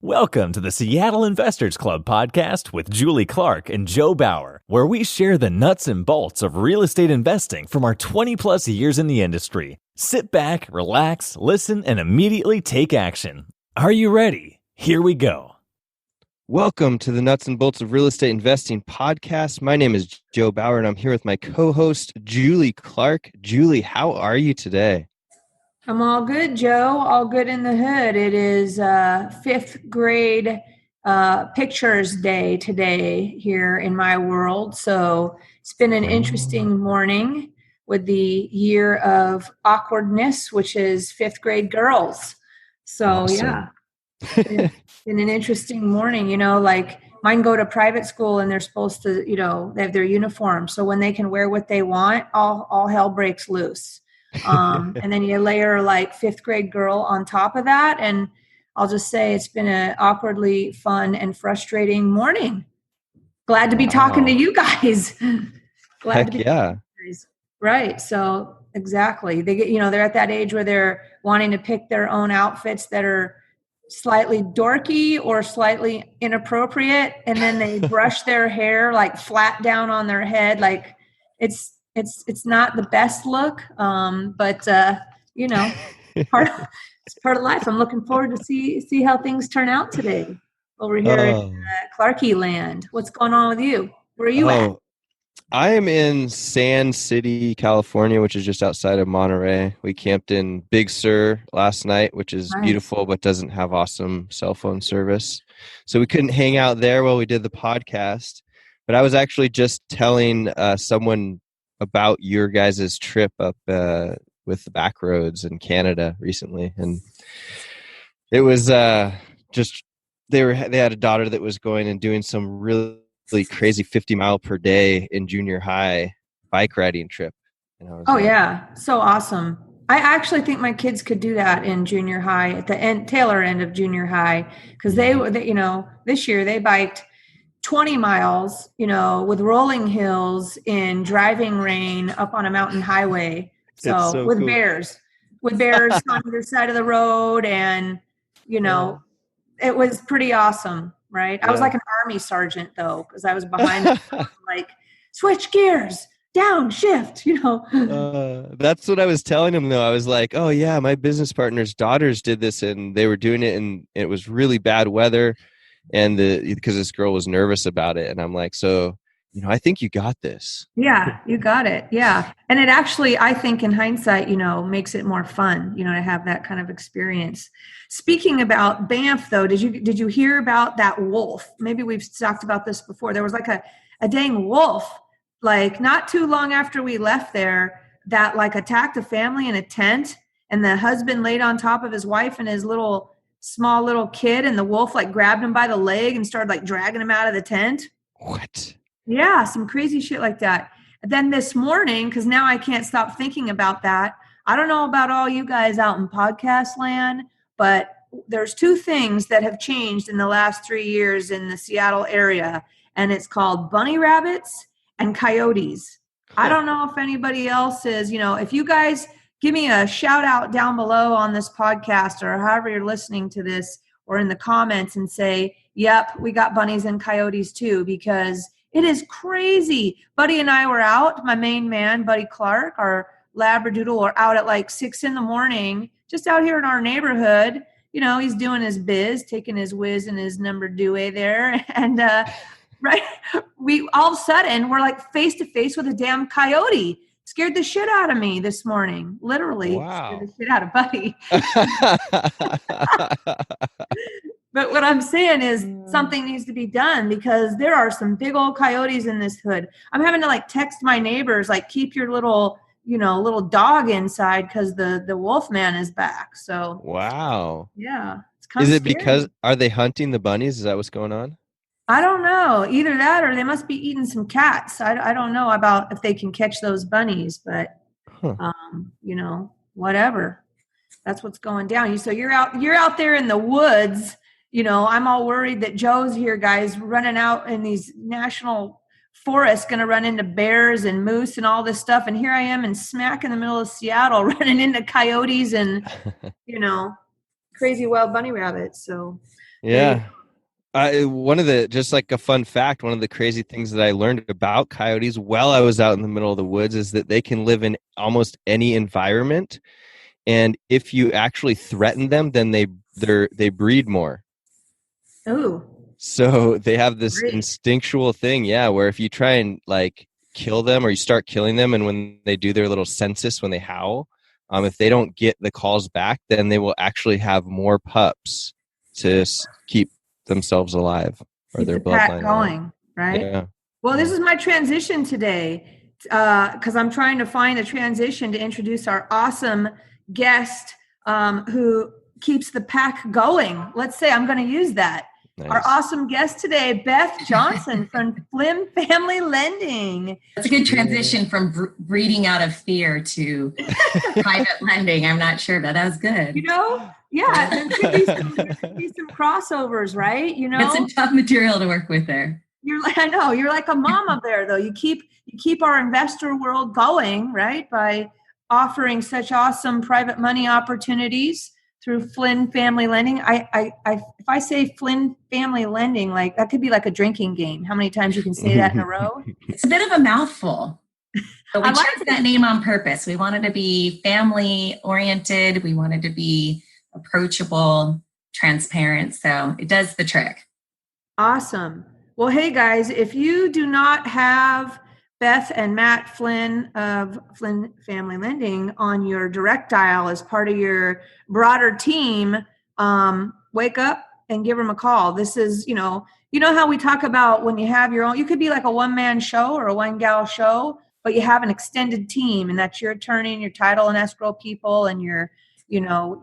Welcome to the Seattle Investors Club podcast with Julie Clark and Joe Bauer, where we share the nuts and bolts of real estate investing from our 20-plus years in the industry. Sit back, relax, listen, and immediately take action. Are you ready? Here we go. Welcome to the Nuts and Bolts of Real Estate Investing podcast. My name is Joe Bauer, and I'm here with my co-host, Julie Clark. Julie, how are you today? I'm all good, Joe. All good in the hood. It is fifth grade pictures day today here in my world. So it's been an interesting morning with the year of awkwardness, which is fifth grade girls. So Awesome. Yeah, it's been an interesting morning. You know, like mine go to private school and they're supposed to, you know, they have their uniform. So when they can wear what they want, all hell breaks loose. And then you layer like fifth grade girl on top of that. And I'll just say it's been an awkwardly fun and frustrating morning. Glad to be talking to you guys. Heck yeah. Right. So exactly. They get, you know, they're at that age where they're wanting to pick their own outfits that are slightly dorky or slightly inappropriate. And then they brush their hair like flat down on their head. Like it's not the best look, but you know, it's part of life. I'm looking forward to see how things turn out today over here in Clarkie land. What's going on with you? Where are you at? I am in Sand City, California, which is just outside of Monterey. We camped in Big Sur last night, which is beautiful, but doesn't have awesome cell phone service. So we couldn't hang out there while we did the podcast. But I was actually just telling someone about your guys' trip up with the back roads in Canada recently, and it was just they had a daughter that was going and doing some really crazy 50 mile per day in junior high bike riding trip. And yeah, so awesome. I actually think my kids could do that in junior high at the tailor end of junior high, because they you know, this year they biked 20 miles, you know, with rolling hills in driving rain up on a mountain highway. So with cool. bears on either side of the road. And, you know, It was pretty awesome. Right. I was like an army sergeant though, because I was behind them, like switch gears, down, shift, you know. That's what I was telling him though. I was like, oh yeah, my business partner's daughters did this and they were doing it and it was really bad weather. And because this girl was nervous about it. And I'm like, so, you know, I think you got this. Yeah, you got it. Yeah. And it actually, I think in hindsight, you know, makes it more fun, you know, to have that kind of experience. Speaking about Banff though, did you hear about that wolf? Maybe we've talked about this before. There was like a dang wolf, like not too long after we left there, that like attacked a family in a tent, and the husband laid on top of his wife and his small little kid, and the wolf like grabbed him by the leg and started like dragging him out of the tent. What? Yeah, some crazy shit like that. And then this morning, because now I can't stop thinking about that. I don't know about all you guys out in podcast land, but there's two things that have changed in the last 3 years in the Seattle area, and it's called bunny rabbits and coyotes. I don't know if anybody else is, you know, if you guys give me a shout out down below on this podcast or however you're listening to this, or in the comments, and say, yep, we got bunnies and coyotes too, because it is crazy. Buddy and I were out, my main man, Buddy Clark, our Labradoodle, were out at like 6 a.m, just out here in our neighborhood. You know, he's doing his biz, taking his whiz and his number deux there. And right, we all of a sudden we're like face to face with a damn coyote. Scared the shit out of me this morning. Literally. Wow. Scared the shit out of Buddy. But what I'm saying is something needs to be done, because there are some big old coyotes in this hood. I'm having to like text my neighbors, like, keep your little dog inside because the wolf man is back. So wow. Yeah. It's kind of scary. Because are they hunting the bunnies? Is that what's going on? I don't know. Either that or they must be eating some cats. I don't know about if they can catch those bunnies, but you know, whatever. That's what's going down. So you're out there in the woods. You know, I'm all worried that Joe's here, guys, running out in these national forests, going to run into bears and moose and all this stuff. And here I am in smack in the middle of Seattle running into coyotes and, you know, crazy wild bunny rabbits. So Yeah. One of the, just like a fun fact, one of the crazy things that I learned about coyotes while I was out in the middle of the woods is that they can live in almost any environment. And if you actually threaten them, then they breed more. Oh, So they have this great. instinctual thing, yeah, where if you try and like kill them or you start killing them, and when they do their little census, when they howl, if they don't get the calls back, then they will actually have more pups to keep themselves alive or Keep their the pack bloodline alive. going, right? Yeah. Well, this is my transition today because I'm trying to find a transition to introduce our awesome guest who keeps the pack going. Let's say I'm going to use that. Nice. Our awesome guest today, Beth Johnson from Flynn Family Lending. That's a good transition from breeding out of fear to private lending. I'm not sure, but that was good. You know, yeah, there could be some crossovers, right? You know, it's some tough material to work with there. I know you're like a mama there, though. You keep our investor world going, right? By offering such awesome private money opportunities through Flynn Family Lending. If I say Flynn Family Lending, like that could be like a drinking game. How many times you can say that in a row? It's a bit of a mouthful. But we chose that name on purpose. We wanted to be family oriented. We wanted to be approachable, transparent. So it does the trick. Awesome. Well, hey guys, if you do not have Beth and Matt Flynn of Flynn Family Lending on your direct dial as part of your broader team, wake up and give them a call. This is, you know how we talk about when you have your own, you could be like a one-man show or a one-gal show, but you have an extended team, and that's your attorney and your title and escrow people and your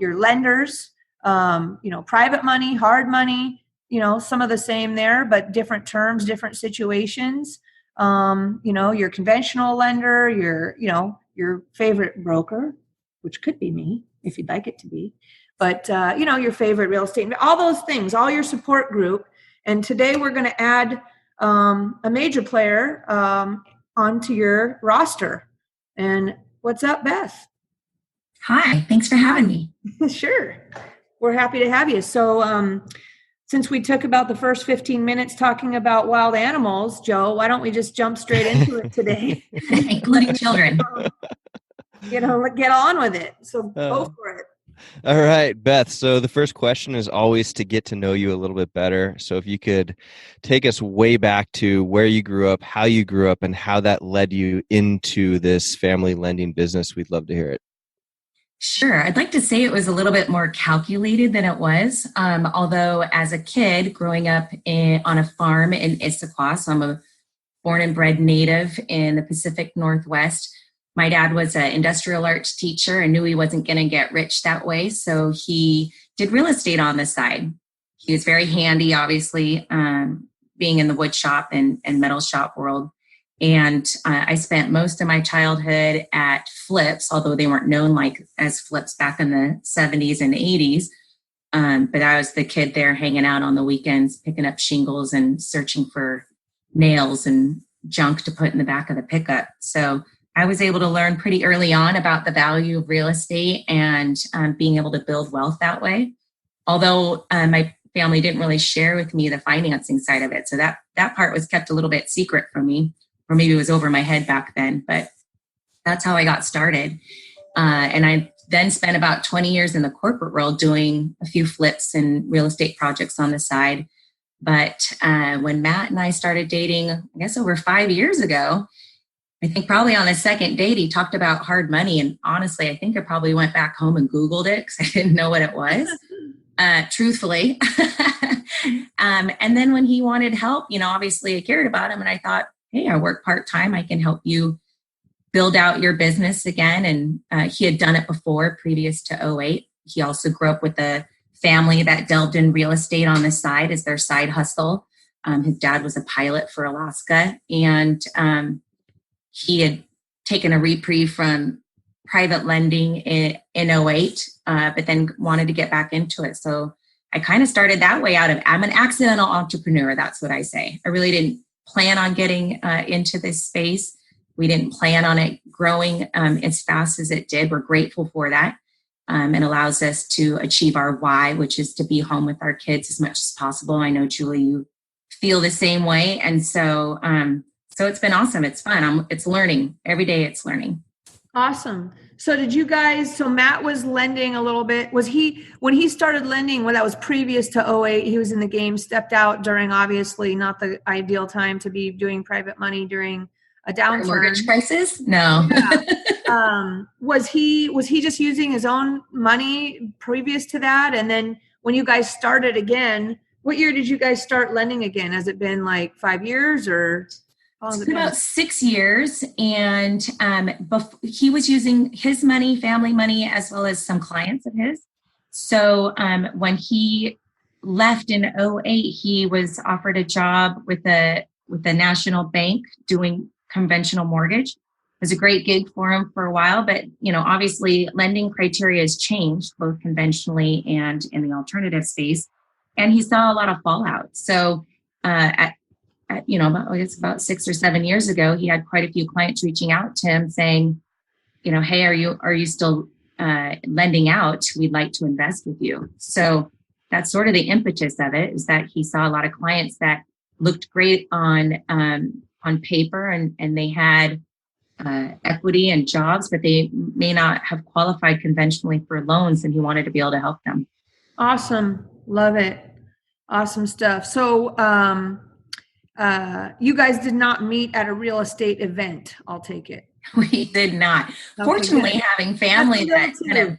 lenders, private money, hard money, some of the same there, but different terms, different situations. Your conventional lender, your favorite broker, which could be me if you'd like it to be, but your favorite real estate, all those things, all your support group. And today we're going to add a major player onto your roster. And what's up, Beth? Hi, thanks for having me. Sure. We're happy to have you. So, since we took about the first 15 minutes talking about wild animals, Joe, why don't we just jump straight into it today? Including children. Get on with it. So go for it. All right, Beth. So the first question is always to get to know you a little bit better. So if you could take us way back to where you grew up, how you grew up, and how that led you into this family lending business, we'd love to hear it. Sure. I'd like to say it was a little bit more calculated than it was. Although as a kid growing up on a farm in Issaquah, so I'm a born and bred native in the Pacific Northwest. My dad was an industrial arts teacher and knew he wasn't going to get rich that way. So he did real estate on the side. He was very handy, obviously, being in the wood shop and metal shop world. And I spent most of my childhood at flips, although they weren't known as flips back in the 70s and 80s. But I was the kid there hanging out on the weekends, picking up shingles and searching for nails and junk to put in the back of the pickup. So I was able to learn pretty early on about the value of real estate and being able to build wealth that way. Although my family didn't really share with me the financing side of it. So that part was kept a little bit secret from me. Or maybe it was over my head back then, but that's how I got started. And I then spent about 20 years in the corporate world doing a few flips and real estate projects on the side. But when Matt and I started dating, I guess over 5 years ago, I think probably on the second date, he talked about hard money. And honestly, I think I probably went back home and Googled it because I didn't know what it was, truthfully. And then when he wanted help, obviously I cared about him and I thought, hey, I work part-time. I can help you build out your business again. And he had done it before, previous to 2008. He also grew up with a family that delved in real estate on the side as their side hustle. His dad was a pilot for Alaska. And he had taken a reprieve from private lending in 2008, but then wanted to get back into it. So I kind of started that way I'm an accidental entrepreneur. That's what I say. I really didn't plan on getting into this space. We didn't plan on it growing as fast as it did. We're grateful for that. and allows us to achieve our why, which is to be home with our kids as much as possible. I know, Julie, you feel the same way. And so, so it's been awesome. It's fun. It's learning every day. It's learning. Awesome. So did you guys, so Matt was lending a little bit. Was he, when he started lending, when that was previous to '08, he was in the game, stepped out during obviously not the ideal time to be doing private money during a downturn. Mortgage crisis? No. Yeah. Was he just using his own money previous to that? And then when you guys started again, what year did you guys start lending again? Has it been like 5 years or? It's been about 6 years, and he was using his money, family money, as well as some clients of his. So when he left in '08, he was offered a job with the national bank doing conventional mortgage. It was a great gig for him for a while, but obviously lending criteria has changed both conventionally and in the alternative space, and he saw a lot of fallout. So about 6 or 7 years ago, he had quite a few clients reaching out to him saying, hey, are you still lending out? We'd like to invest with you. So that's sort of the impetus of it, is that he saw a lot of clients that looked great on paper and they had equity and jobs, but they may not have qualified conventionally for loans, and he wanted to be able to help them. Awesome. Love it. Awesome stuff. So, you guys did not meet at a real estate event, I'll take it. We did not. Okay, fortunately, good. Having family that kind of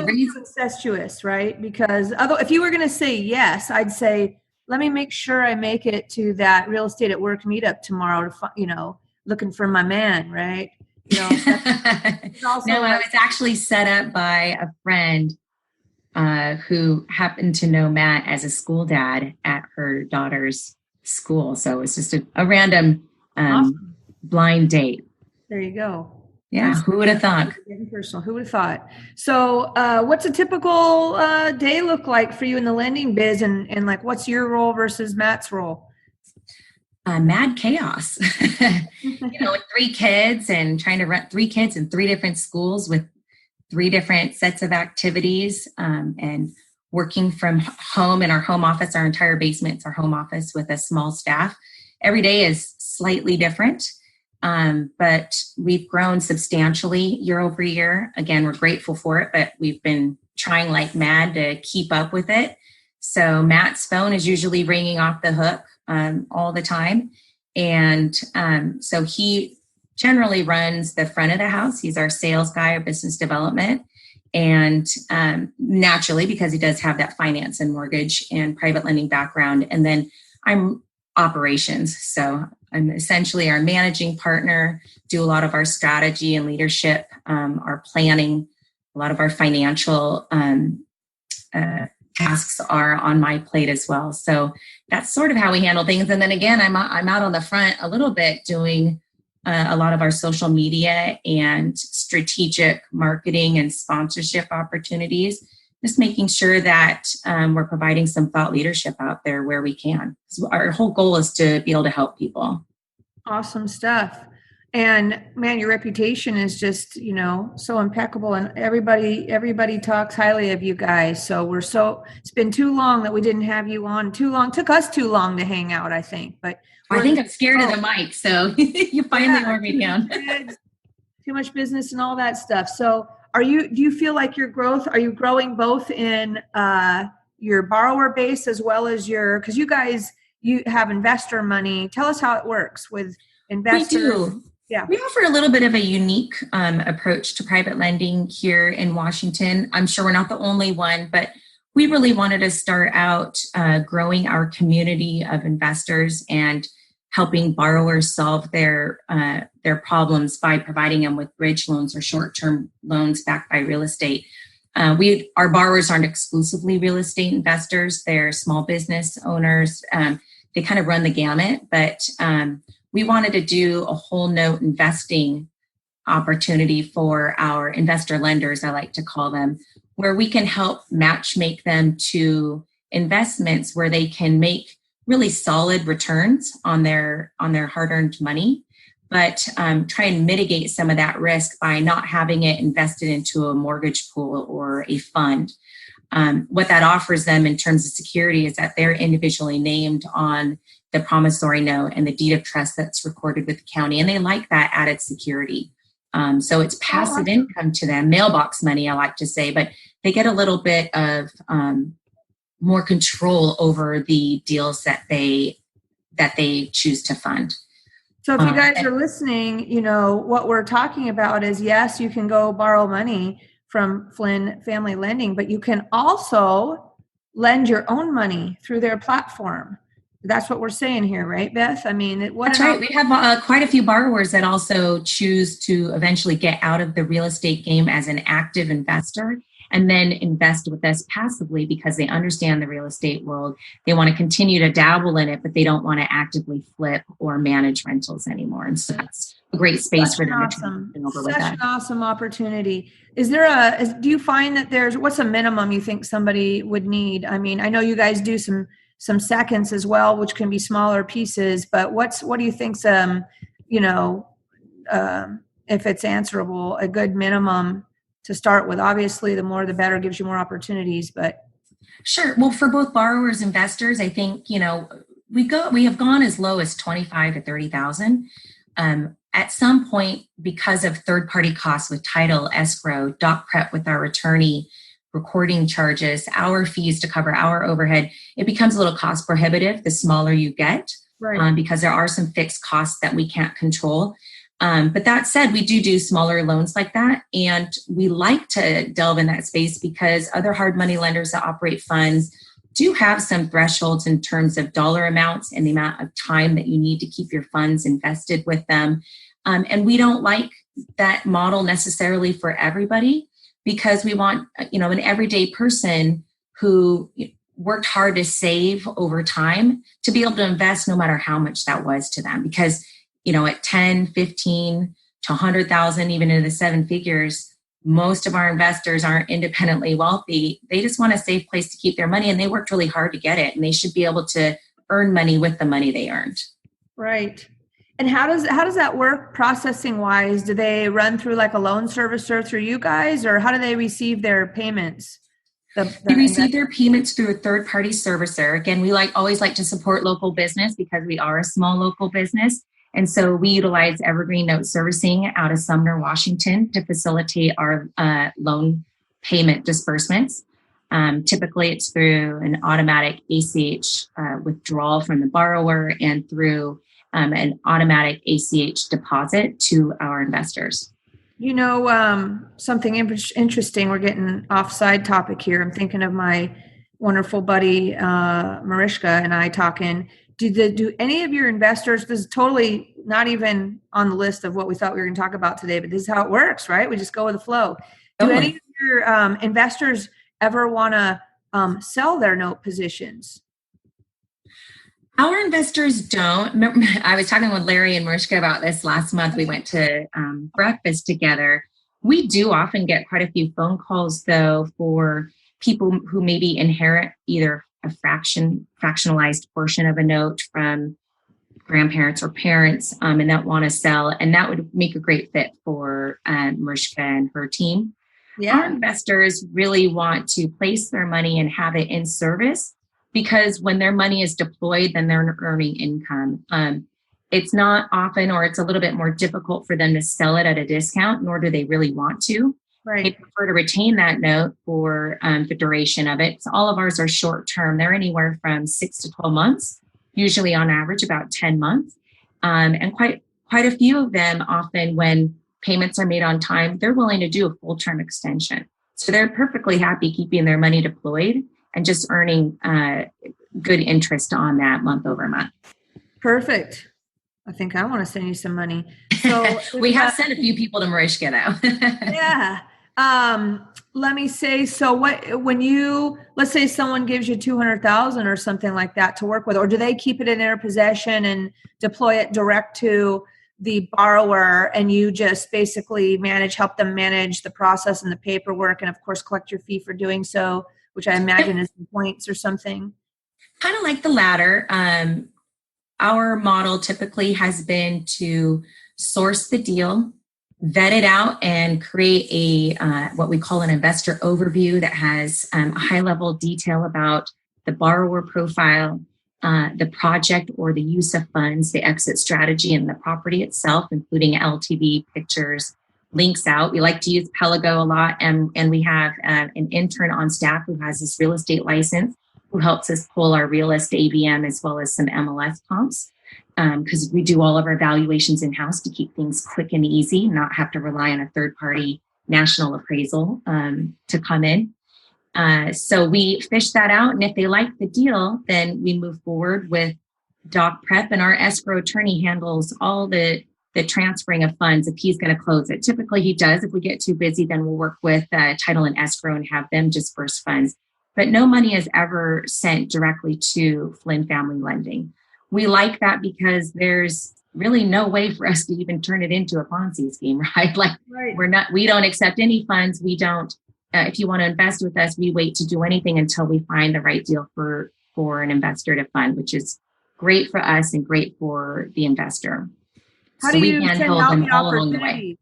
incestuous, right? Because if you were going to say yes, I'd say, let me make sure I make it to that real estate at work meetup tomorrow to, looking for my man, right? No, I was actually set up by a friend who happened to know Matt as a school dad at her daughter's school. So it's just a random awesome. Blind date. There you go. Yeah. Who would have thought? Personal. Who would have thought? So what's a typical day look like for you in the lending biz, and like what's your role versus Matt's role? Mad chaos. With 3 kids and trying to run 3 kids in 3 different schools with 3 different sets of activities, and working from home in our home office. Our entire basement's our home office with a small staff. Every day is slightly different, but we've grown substantially year over year. Again, we're grateful for it, but we've been trying like mad to keep up with it. So Matt's phone is usually ringing off the hook all the time. And so he generally runs the front of the house. He's our sales guy, our business development. And naturally, because he does have that finance and mortgage and private lending background. And then I'm operations. So I'm essentially our managing partner, do a lot of our strategy and leadership, our planning, a lot of our financial tasks are on my plate as well. So that's sort of how we handle things. And then again, I'm out on the front a little bit doing a lot of our social media and strategic marketing and sponsorship opportunities, just making sure that we're providing some thought leadership out there where we can. So our whole goal is to be able to help people. Awesome stuff. And man, your reputation is just, so impeccable, and everybody talks highly of you guys. So it's been too long that we didn't have you on. Took us too long to hang out, I think, but I think I'm scared of the mic, so you finally wore me down. Too much business and all that stuff. So do you feel like are you growing both in your borrower base as well as because you have investor money. Tell us how it works with investors. We do. Yeah. We offer a little bit of a unique approach to private lending here in Washington. I'm sure we're not the only one, but we really wanted to start out growing our community of investors and helping borrowers solve their problems by providing them with bridge loans or short-term loans backed by real estate. Our borrowers aren't exclusively real estate investors; they're small business owners. They kind of run the gamut, but we wanted to do a whole note investing opportunity for our investor lenders, I like to call them, where we can help make them to investments where they can make really solid returns on their hard-earned money, but try and mitigate some of that risk by not having it invested into a mortgage pool or a fund. What that offers them in terms of security is that they're individually named on the promissory note and the deed of trust that's recorded with the county, and they like that added security. So it's passive income to them, mailbox money, I like to say, but they get a little bit of more control over the deals that they choose to fund. So if you guys are listening, what we're talking about is, yes, you can go borrow money from Flynn Family Lending, but you can also lend your own money through their platform. That's what we're saying here, right, Beth? I mean, that's right. We have quite a few borrowers that also choose to eventually get out of the real estate game as an active investor and then invest with us passively because they understand the real estate world. They want to continue to dabble in it, but they don't want to actively flip or manage rentals anymore. And so that's a great space for them to transition over with that. Such an awesome opportunity. Do you find that what's a minimum you think somebody would need? I mean, I know you guys do some seconds as well, which can be smaller pieces, but what do you think's, if it's answerable, a good minimum to start with? Obviously, the more the better, gives you more opportunities, but. Sure. Well, for both borrowers, investors, I think, we have gone as low as 25 to 30,000. At some point, because of third-party costs with title, escrow, doc prep with our attorney, recording charges, our fees to cover our overhead, it becomes a little cost prohibitive the smaller you get, right? Because there are some fixed costs that we can't control. But that said, we do smaller loans like that. And we like to delve in that space because other hard money lenders that operate funds do have some thresholds in terms of dollar amounts and the amount of time that you need to keep your funds invested with them. And we don't like that model necessarily for everybody because we want, an everyday person who worked hard to save over time to be able to invest no matter how much that was to them. Because at 10, 15 to 100,000, even into the seven figures, most of our investors aren't independently wealthy. They just want a safe place to keep their money, and they worked really hard to get it, and they should be able to earn money with the money they earned. Right. And how does that work processing wise? Do they run through like a loan servicer through you guys, or how do they receive their payments? They receive their payments through a third-party servicer. Again, we always like to support local business because we are a small local business. And so we utilize Evergreen Note Servicing out of Sumner, Washington to facilitate our loan payment disbursements. Typically, it's through an automatic ACH withdrawal from the borrower and through an automatic ACH deposit to our investors. Something interesting, we're getting off-side topic here. I'm thinking of my wonderful buddy, Mariska, and I talking. Do any of your investors, this is totally not even on the list of what we thought we were going to talk about today, but this is how it works, right? We just go with the flow. Do any of your investors ever want to sell their note positions? Our investors don't. Remember, I was talking with Larry and Mariska about this last month. We went to breakfast together. We do often get quite a few phone calls, though, for people who maybe inherit either a fractionalized portion of a note from grandparents or parents and that want to sell. And that would make a great fit for Mariska and her team. Yeah. Our investors really want to place their money and have it in service because when their money is deployed, then they're earning income. It's not often, or it's a little bit more difficult for them to sell it at a discount, nor do they really want to. Right. They prefer to retain that note for the duration of it. So all of ours are short term. They're anywhere from 6 to 12 months, usually on average about 10 months. And quite a few of them, often when payments are made on time, they're willing to do a full term extension. So they're perfectly happy keeping their money deployed and just earning good interest on that month over month. Perfect. I think I want to send you some money. So we have sent a few people to Mariska though. Yeah. Let me say, so let's say someone gives you 200,000 or something like that to work with, or do they keep it in their possession and deploy it direct to the borrower and you just basically help them manage the process and the paperwork and of course collect your fee for doing so, which I imagine is points or something? Kind of like the latter. Our model typically has been to source the deal, vet it out, and create a what we call an investor overview that has a high-level detail about the borrower profile, the project or the use of funds, the exit strategy, and the property itself, including LTV, pictures, links out. We like to use Pelago a lot, and we have an intern on staff who has this real estate license who helps us pull our realist AVM as well as some MLS comps, because we do all of our valuations in-house to keep things quick and easy, not have to rely on a third-party national appraisal to come in. So we fish that out, and if they like the deal, then we move forward with doc prep, and our escrow attorney handles all the transferring of funds if he's going to close it. Typically he does. If we get too busy, then we'll work with title and escrow and have them disperse funds. But no money is ever sent directly to Flynn Family Lending. We like that because there's really no way for us to even turn it into a Ponzi scheme, right? We don't accept any funds. We don't, if you want to invest with us, we wait to do anything until we find the right deal for an investor to fund, which is great for us and great for the investor. How do you send out the opportunities?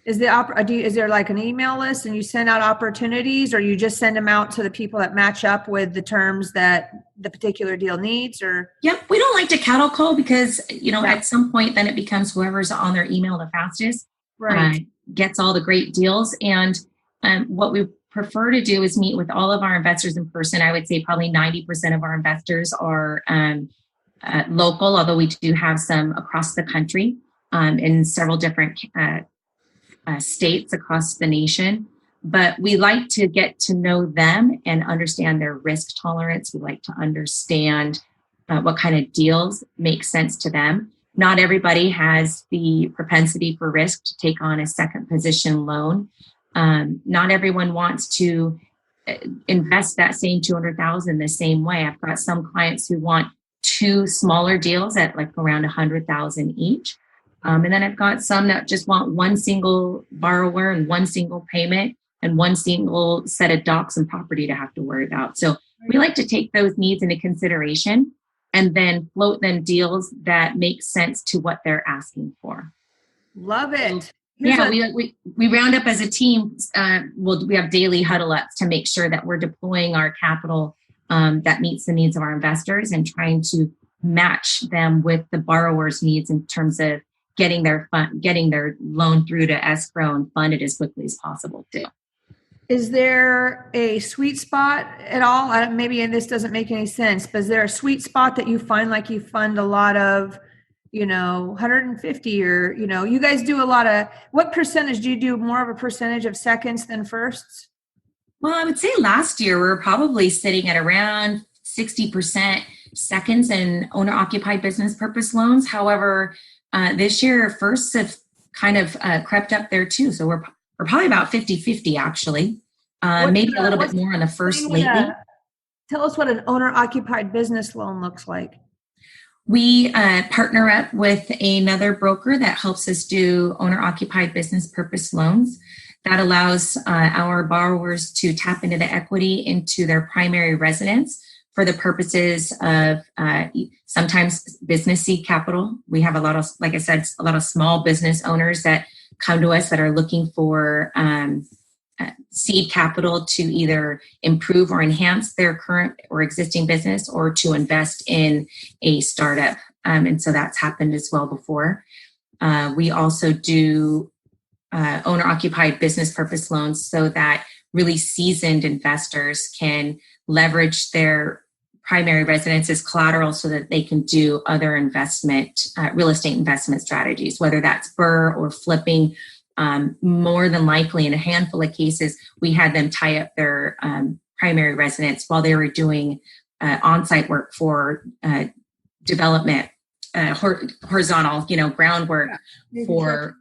Is there like an email list and you send out opportunities, or you just send them out to the people that match up with the terms that the particular deal needs? Or yep, we don't like to cattle call because at some point then it becomes whoever's on their email the fastest, right, gets all the great deals. And what we prefer to do is meet with all of our investors in person. I would say probably 90% of our investors are local, although we do have some across the country in several different states across the nation. But we like to get to know them and understand their risk tolerance. We like to understand what kind of deals make sense to them. Not everybody has the propensity for risk to take on a second position loan. Not everyone wants to invest that same $200,000 the same way. I've got some clients who want 2 smaller deals at like around $100,000 each. And then I've got some that just want one single borrower and one single payment and one single set of docs and property to have to worry about. So we like to take those needs into consideration and then float them deals that make sense to what they're asking for. Love it. We round up as a team. We have daily huddle ups to make sure that we're deploying our capital that meets the needs of our investors and trying to match them with the borrower's needs in terms of getting their loan through to escrow and funded as quickly as possible too. Is there a sweet spot at all? Maybe this doesn't make any sense, but is there a sweet spot that you find like you fund a lot of, 150 or, you guys do a lot of, what percentage do you do? More of a percentage of seconds than firsts? Well, I would say last year we were probably sitting at around 60% seconds and owner-occupied business purpose loans. However, this year firsts have kind of crept up there too. So we're probably about 50-50 actually. Maybe a little bit more on the first lately. Tell us what an owner-occupied business loan looks like. We partner up with another broker that helps us do owner-occupied business purpose loans. That allows our borrowers to tap into the equity into their primary residence for the purposes of sometimes business seed capital. We have a lot of, like I said, a lot of small business owners that come to us that are looking for seed capital to either improve or enhance their current or existing business or to invest in a startup. And so that's happened as well before. We also do owner-occupied business purpose loans so that really seasoned investors can leverage their primary residence as collateral so that they can do other real estate investment strategies, whether that's BRRRR or flipping. More than likely, in a handful of cases, we had them tie up their primary residence while they were doing on-site work for development, horizontal, groundwork for,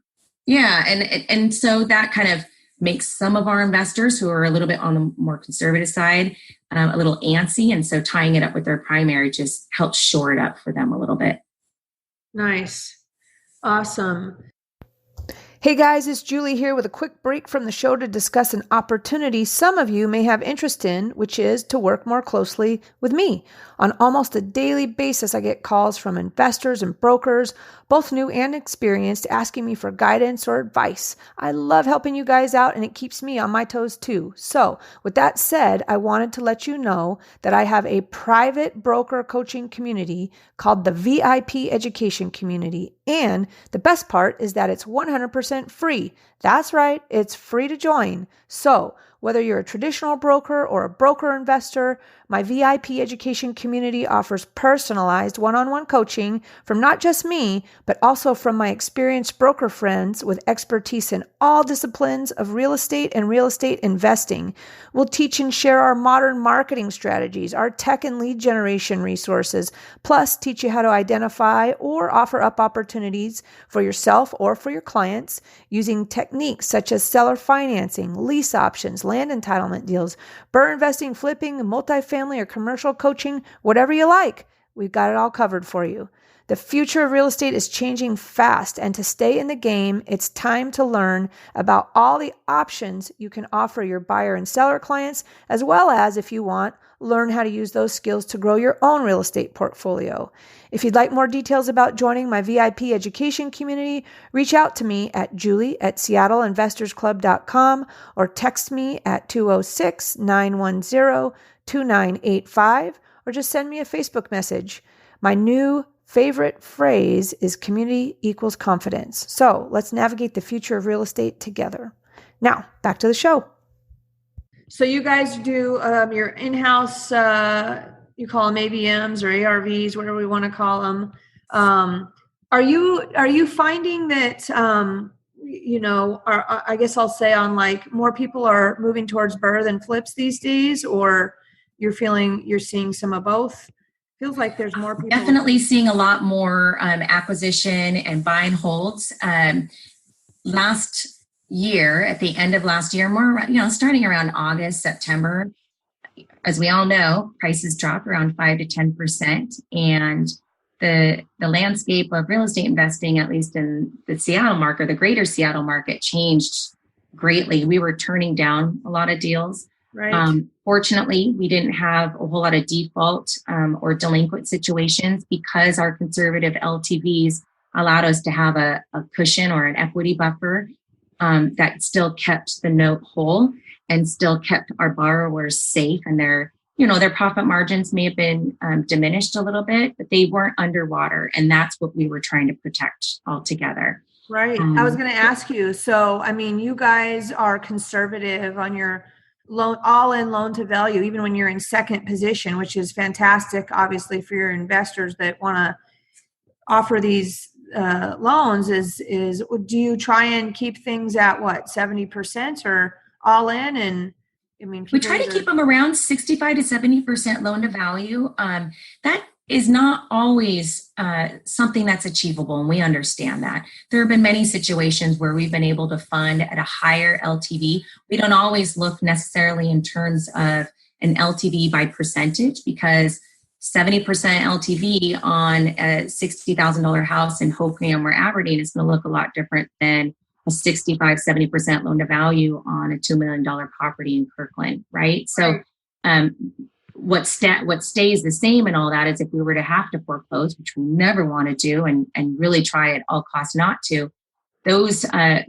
and so that kind of makes some of our investors who are a little bit on the more conservative side a little antsy, and so tying it up with their primary just helps shore it up for them a little bit. Nice, awesome. Hey guys, it's Julie here with a quick break from the show to discuss an opportunity some of you may have interest in, which is to work more closely with me. On almost a daily basis, I get calls from investors and brokers, both new and experienced, asking me for guidance or advice. I love helping you guys out, and it keeps me on my toes too. So with that said, I wanted to let you know that I have a private broker coaching community called the VIP Education Community. And the best part is that it's 100% free. That's right, it's free to join. So whether you're a traditional broker or a broker investor, my VIP education community offers personalized one-on-one coaching from not just me, but also from my experienced broker friends with expertise in all disciplines of real estate and real estate investing. We'll teach and share our modern marketing strategies, our tech and lead generation resources, plus teach you how to identify or offer up opportunities for yourself or for your clients using techniques such as seller financing, lease options, land entitlement deals, BRRRR investing, flipping, multifamily or commercial coaching, whatever you like. We've got it all covered for you. The future of real estate is changing fast, and to stay in the game, it's time to learn about all the options you can offer your buyer and seller clients, as well as, if you want, learn how to use those skills to grow your own real estate portfolio. If you'd like more details about joining my VIP education community, reach out to me at julie@seattleinvestorsclub.com or text me at 206-910-2985 or just send me a Facebook message. My new favorite phrase is community equals confidence. So let's navigate the future of real estate together. Now, back to the show. So you guys do your in-house, you call them AVMs or ARVs, whatever we want to call them. Are you finding that, I guess I'll say on like more people are moving towards BRRRR than flips these days, or you're seeing some of both? Feels like there's more people. Definitely seeing a lot more acquisition and buy and holds. Last year, at the end of last year, more, starting around August, September, as we all know, prices dropped around 5 to 10%. And the landscape of real estate investing, at least in the Seattle market, the greater Seattle market, changed greatly. We were turning down a lot of deals. Right. Fortunately, we didn't have a whole lot of default or delinquent situations because our conservative LTVs allowed us to have a cushion or an equity buffer that still kept the note whole and still kept our borrowers safe. And their profit margins may have been diminished a little bit, but they weren't underwater. And that's what we were trying to protect altogether. Right. I was going to ask you. So, you guys are conservative on your all-in loan to value, even when you're in second position, which is fantastic, obviously, for your investors that want to offer these loans. Is do you try and keep things at 70% or all in? And we try to keep them around 65 to 70% loan to value. That is not always something that's achievable, and we understand that. There have been many situations where we've been able to fund at a higher LTV. We don't always look necessarily in terms of an LTV by percentage, because 70% LTV on a $60,000 house in Hoquiam or Aberdeen is going to look a lot different than a 65-70% loan to value on a $2 million property in Kirkland, right? So what stays the same and all that is if we were to have to foreclose, which we never want to do and really try at all costs not to, those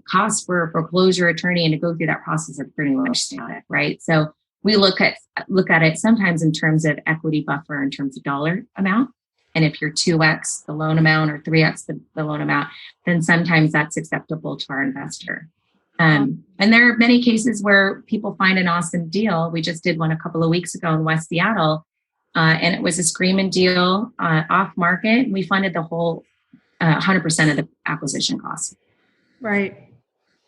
costs for a foreclosure attorney and to go through that process are pretty much static, right? So we look at it sometimes in terms of equity buffer, in terms of dollar amount. And if you're 2x the loan amount or 3x the loan amount, then sometimes that's acceptable to our investor. And there are many cases where people find an awesome deal. We just did one a couple of weeks ago in West Seattle, and it was a screaming deal off market. We funded the whole 100% of the acquisition costs. Right.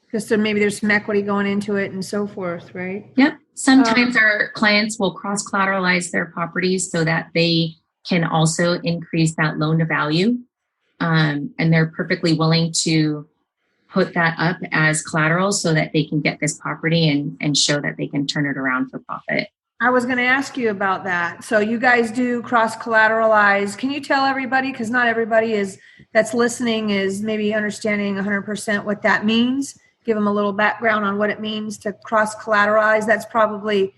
Because so maybe there's some equity going into it and so forth, right? Yep. Sometimes our clients will cross-collateralize their properties so that they can also increase that loan to value. And they're perfectly willing to put that up as collateral so that they can get this property and show that they can turn it around for profit. I was going to ask you about that. So you guys do cross-collateralize. Can you tell everybody, because not everybody is that's listening is maybe understanding 100% what that means. Give them a little background on what it means to cross-collateralize. That's probably,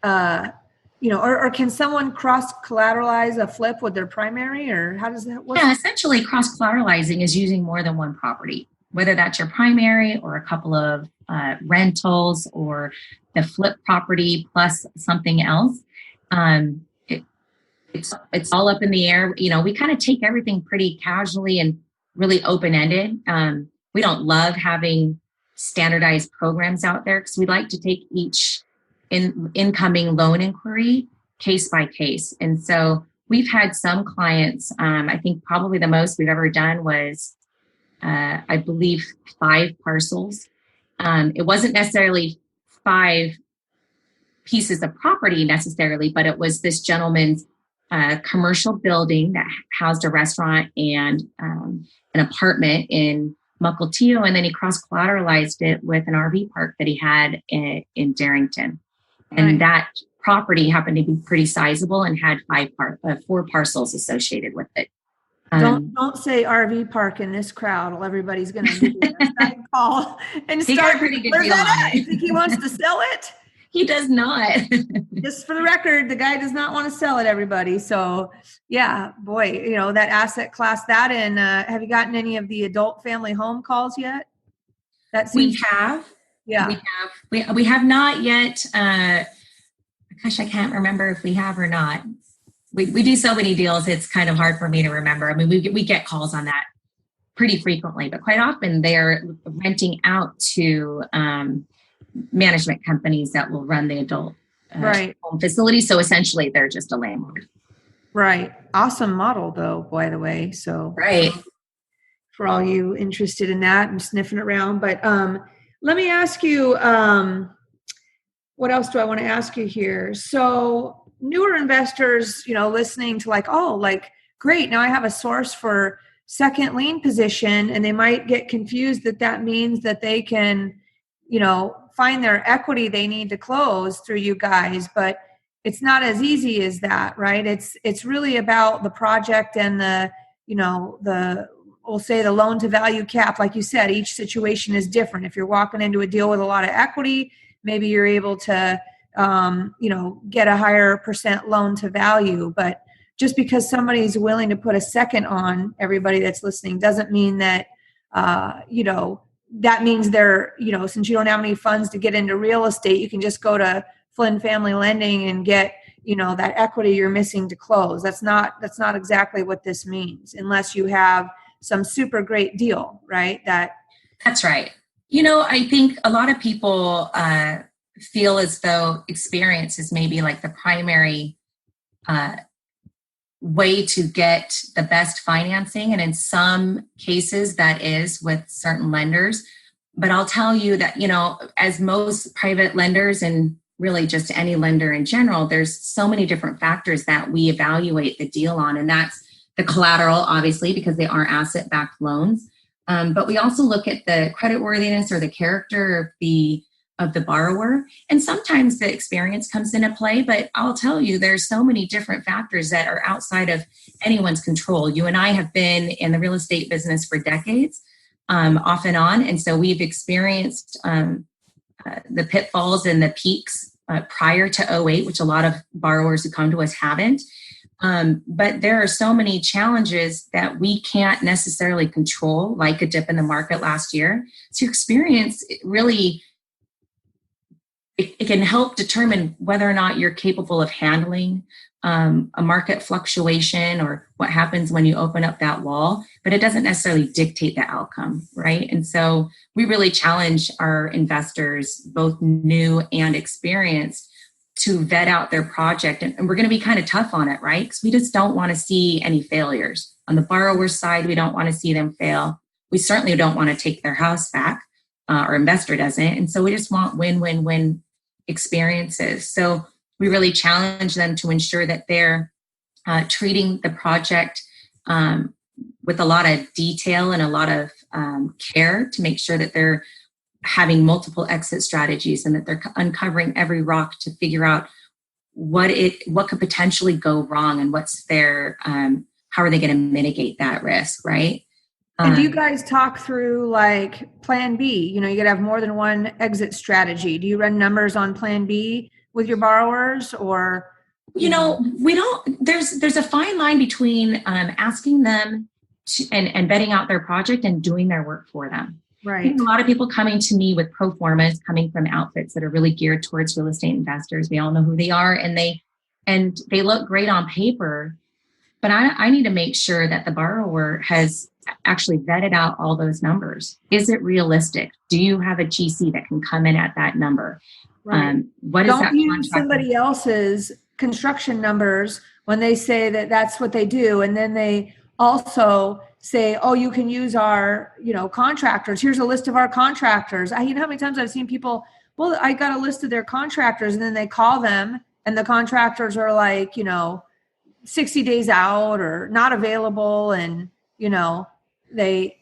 or can someone cross-collateralize a flip with their primary, or how does that work? Yeah, essentially cross-collateralizing is using more than one property, whether that's your primary or a couple of rentals or the flip property plus something else. It's all up in the air. We kind of take everything pretty casually and really open-ended. We don't love having standardized programs out there because we like to take each incoming loan inquiry case by case. And so we've had some clients, I think probably the most we've ever done was, I believe, 5 parcels. It wasn't necessarily 5 pieces of property necessarily, but it was this gentleman's commercial building that housed a restaurant and an apartment in Mukilteo, and then he cross-collateralized it with an RV park that he had in Darrington. And that property happened to be pretty sizable and had 4 parcels associated with it. Don't say RV park in this crowd, or everybody's going to give you a call and he start. Got a pretty good deal on it. You think he wants to sell it? He does not. Just for the record, the guy does not want to sell it, everybody. So, yeah, boy, that asset class, that, and have you gotten any of the adult family home calls yet? We have. Yeah. We have not yet. Gosh, I can't remember if we have or not. We do so many deals, it's kind of hard for me to remember. I mean, we get calls on that pretty frequently, but quite often they're renting out to management companies that will run the adult home facility. So essentially, they're just a landlord. Right. Awesome model, though, by the way. So for all you interested in that and sniffing around. But let me ask you, what else do I want to ask you here? So newer investors, listening to great, now I have a source for second lien position, and they might get confused that means that they can, find their equity they need to close through you guys, but it's not as easy as that, right? It's really about the project and we'll say the loan to value cap. Like you said, each situation is different. If you're walking into a deal with a lot of equity, maybe you're able to, get a higher % loan to value. But just because somebody's willing to put a second on, everybody that's listening, doesn't mean that, that means they're, since you don't have any funds to get into real estate, you can just go to Flynn Family Lending and get, that equity you're missing to close. That's not exactly what this means, unless you have some super great deal, right? That's right. I think a lot of people feel as though experience is maybe like the primary way to get the best financing. And in some cases that is with certain lenders. But I'll tell you that, as most private lenders and really just any lender in general, there's so many different factors that we evaluate the deal on. And that's the collateral, obviously, because they are asset-backed loans. But we also look at the creditworthiness or the character of the borrower. And sometimes the experience comes into play, but I'll tell you, there's so many different factors that are outside of anyone's control. You and I have been in the real estate business for decades, off and on. And so we've experienced the pitfalls and the peaks prior to 2008, which a lot of borrowers who come to us haven't. But there are so many challenges that we can't necessarily control, like a dip in the market last year. So your experience really, it can help determine whether or not you're capable of handling a market fluctuation or what happens when you open up that wall, but it doesn't necessarily dictate the outcome, right? And so we really challenge our investors, both new and experienced, to vet out their project. And we're going to be kind of tough on it, right? Because we just don't want to see any failures. On the borrower's side, we don't want to see them fail. We certainly don't want to take their house back. Our investor doesn't. And so we just want win-win-win experiences. So we really challenge them to ensure that they're treating the project with a lot of detail and a lot of care to make sure that they're having multiple exit strategies and that they're uncovering every rock to figure out what could potentially go wrong and what's their how are they going to mitigate that risk, right? And do you guys talk through like plan B? You got to have more than one exit strategy. Do you run numbers on plan B with your borrowers, or? We don't, there's a fine line between asking them and vetting out their project and doing their work for them. Right. A lot of people coming to me with pro formas, coming from outfits that are really geared towards real estate investors. We all know who they are, and they look great on paper, but I need to make sure that the borrower has actually vetted out all those numbers. Is it realistic? Do you have a GC that can come in at that number? Right. What is that? Don't use somebody else's construction numbers when they say that that's what they do, and then they also say, oh, you can use our contractors. Here's a list of our contractors. How many times I've seen people, well, I got a list of their contractors, and then they call them and the contractors are like 60 days out or not available, and they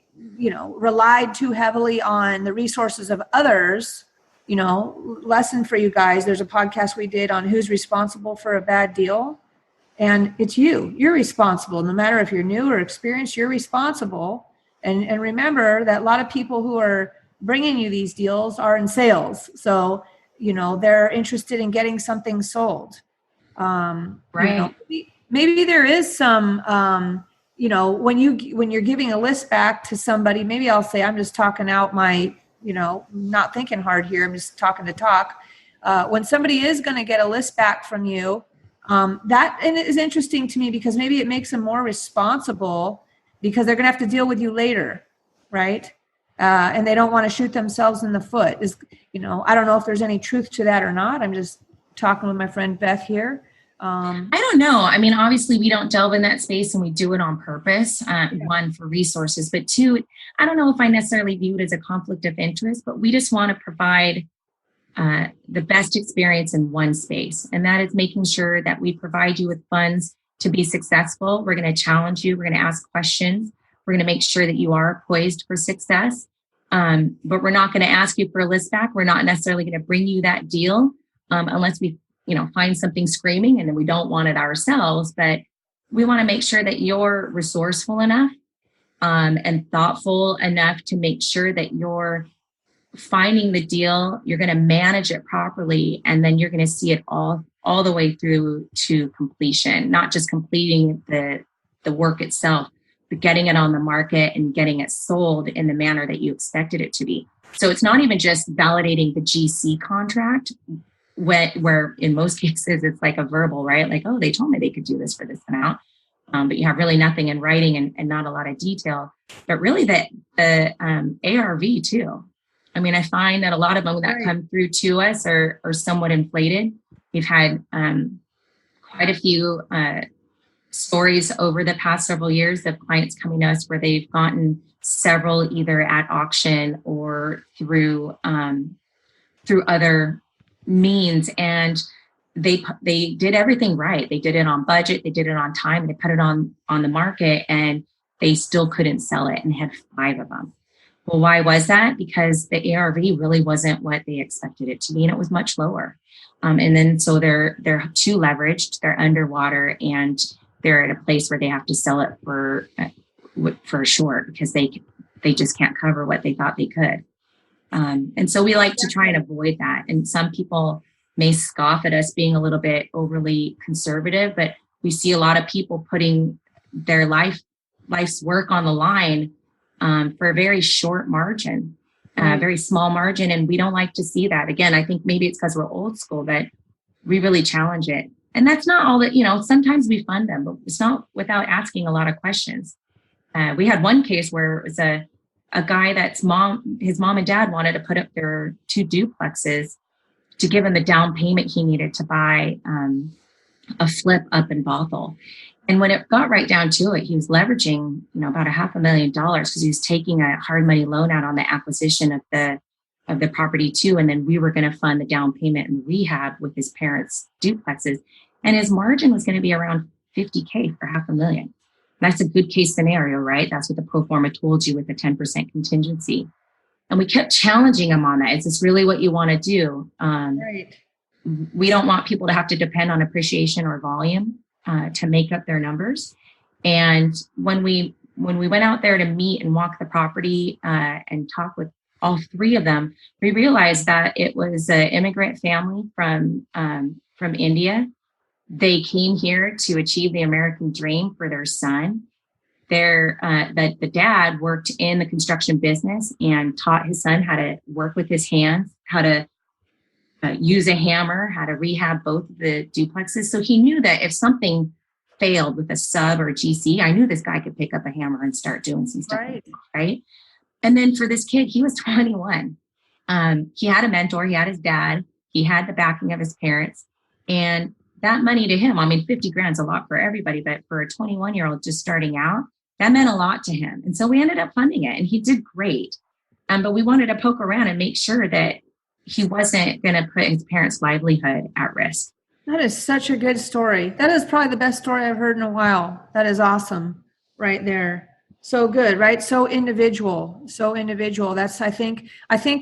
relied too heavily on the resources of others. Lesson for you guys. There's a podcast we did on who's responsible for a bad deal. And it's you. You're responsible. No matter if you're new or experienced, you're responsible. And remember that a lot of people who are bringing you these deals are in sales. So, they're interested in getting something sold. Right. Maybe there is some, when you're giving a list back to somebody, maybe I'll say, I'm just talking out my, not thinking hard here. I'm just talking to talk. When somebody is going to get a list back from you, that is interesting to me, because maybe it makes them more responsible, because they're going to have to deal with you later. Right. And they don't want to shoot themselves in the foot. I don't know if there's any truth to that or not. I'm just talking with my friend Beth here. I don't know. I mean, obviously we don't delve in that space, and we do it on purpose. One, for resources, but two, I don't know if I necessarily view it as a conflict of interest, but we just want to provide the best experience in one space. And that is making sure that we provide you with funds to be successful. We're going to challenge you. We're going to ask questions. We're going to make sure that you are poised for success. But we're not going to ask you for a list back. We're not necessarily going to bring you that deal unless we find something screaming, and then we don't want it ourselves. But we want to make sure that you're resourceful enough and thoughtful enough to make sure that you're finding the deal, you're going to manage it properly, and then you're going to see it all the way through to completion, not just completing the work itself, but getting it on the market and getting it sold in the manner that you expected it to be. So it's not even just validating the GC contract, where in most cases it's like a verbal, right? Like, oh, they told me they could do this for this amount. But you have really nothing in writing and not a lot of detail. But really the ARV too. I mean, I find that a lot of them that come through to us are somewhat inflated. We've had quite a few stories over the past several years of clients coming to us where they've gotten several either at auction or through other means, and they did everything right. They did it on budget, they did it on time, and they put it on the market, and they still couldn't sell it, and had 5 of them. Well, why was that? Because the ARV really wasn't what they expected it to be, and it was much lower. And then so they're too leveraged, they're underwater, and they're at a place where they have to sell it for a short, because they just can't cover what they thought they could. And so we like to try and avoid that. And some people may scoff at us being a little bit overly conservative, but we see a lot of people putting their life's work on the line for a very short margin, very small margin. And we don't like to see that. Again, I think maybe it's because we're old school, but we really challenge it. And that's not all that, sometimes we fund them, but it's not without asking a lot of questions. We had one case where it was a guy his mom and dad wanted to put up their 2 duplexes to give him the down payment he needed to buy a flip up in Bothell. And when it got right down to it, he was leveraging, about $500,000 because he was taking a hard money loan out on the acquisition of the property too. And then we were going to fund the down payment and rehab with his parents' duplexes. And his margin was going to be around $50K for $500,000. That's a good case scenario, right? That's what the pro forma told you with the 10% contingency. And we kept challenging him on that. Is this really what you want to do? Right. We don't want people to have to depend on appreciation or volume to make up their numbers. And when we when we went out there to meet and walk the property and talk with all three of them, we realized that it was an immigrant family from India. They came here to achieve the American dream for their son. The dad worked in the construction business and taught his son how to work with his hands, how to use a hammer, how to rehab both of the duplexes. So he knew that if something failed with a sub or a GC, I knew this guy could pick up a hammer and start doing some stuff. Right. And then for this kid, he was 21. He had a mentor. He had his dad. He had the backing of his parents. And that money to him, I mean, 50 grand's a lot for everybody, but for a 21-year-old just starting out, that meant a lot to him. And so we ended up funding it, and he did great. But we wanted to poke around and make sure that he wasn't going to put his parents' livelihood at risk. That is such a good story. That is probably the best story I've heard in a while. That is awesome right there. So good, right? So individual. That's, I think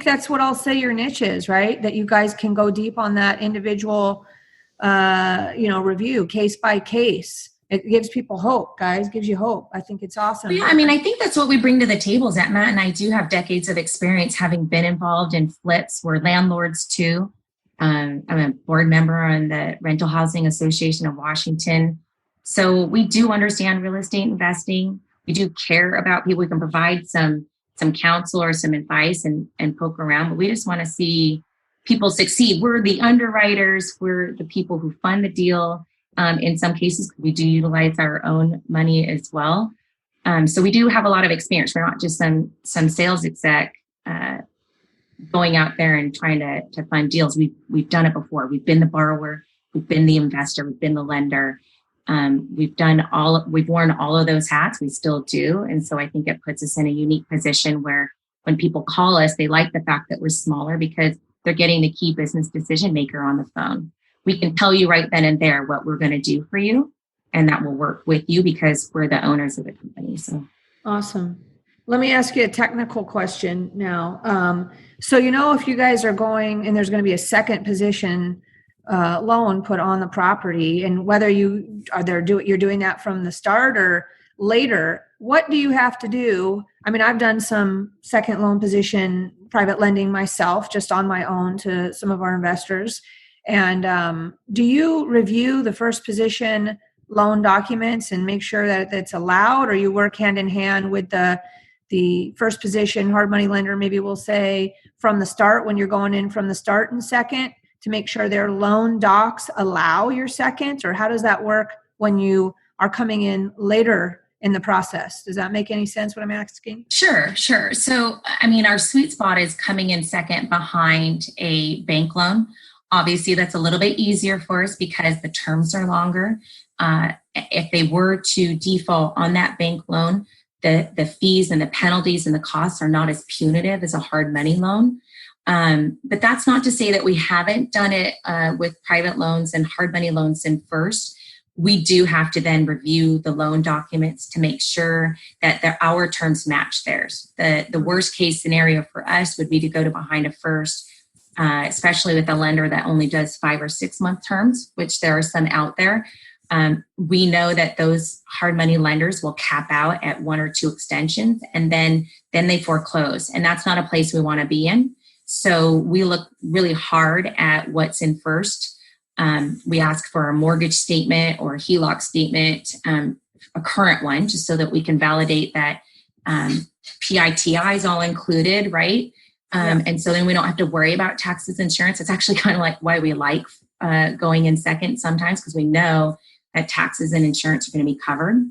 that's what I'll say your niche is, right? That you guys can go deep on that individual, review case by case. It gives people hope, guys, gives you hope. I think it's awesome. Yeah, I mean, I think that's what we bring to the table is that Matt and I do have decades of experience having been involved in flips. We're landlords too. I'm a board member on the Rental Housing Association of Washington. So we do understand real estate investing. We do care about people. We can provide some counsel or some advice and poke around, but we just want to see people succeed. We're the underwriters. We're the people who fund the deal. In some cases, we do utilize our own money as well. So we do have a lot of experience. We're not just some sales exec going out there and trying to fund deals. We've done it before. We've been the borrower. We've been the investor. We've been the lender. We've worn all of those hats. We still do. And so I think it puts us in a unique position where when people call us, they like the fact that we're smaller because they're getting the key business decision maker on the phone. We can tell you right then and there what we're going to do for you, and that will work with you because we're the owners of the company. So awesome. Let me ask you a technical question now. So, if you guys are going and there's going to be a second position loan put on the property, and whether you're doing that from the start or later, what do you have to do? I mean, I've done some second loan position private lending myself, just on my own to some of our investors. And do you review the first position loan documents and make sure that it's allowed, or you work hand in hand with the first position hard money lender, maybe we'll say from the start when you're going in from the start and second to make sure their loan docs allow your second? Or how does that work when you are coming in later in the process? Does that make any sense what I'm asking? Sure. So, I mean, our sweet spot is coming in second behind a bank loan. Obviously, that's a little bit easier for us because the terms are longer. If they were to default on that bank loan, the fees and the penalties and the costs are not as punitive as a hard money loan. But that's not to say that we haven't done it with private loans and hard money loans in first. We do have to then review the loan documents to make sure that our terms match theirs. The worst case scenario for us would be to go to behind a first, especially with a lender that only does 5 or 6 month terms, which there are some out there. We know that those hard money lenders will cap out at 1 or 2 extensions, and then they foreclose. And that's not a place we want to be in. So we look really hard at what's in first. We ask for a mortgage statement or a HELOC statement, a current one, just so that we can validate that PITI is all included, right? And so then we don't have to worry about taxes, insurance. It's actually kind of like why we like going in second sometimes, because we know that taxes and insurance are going to be covered.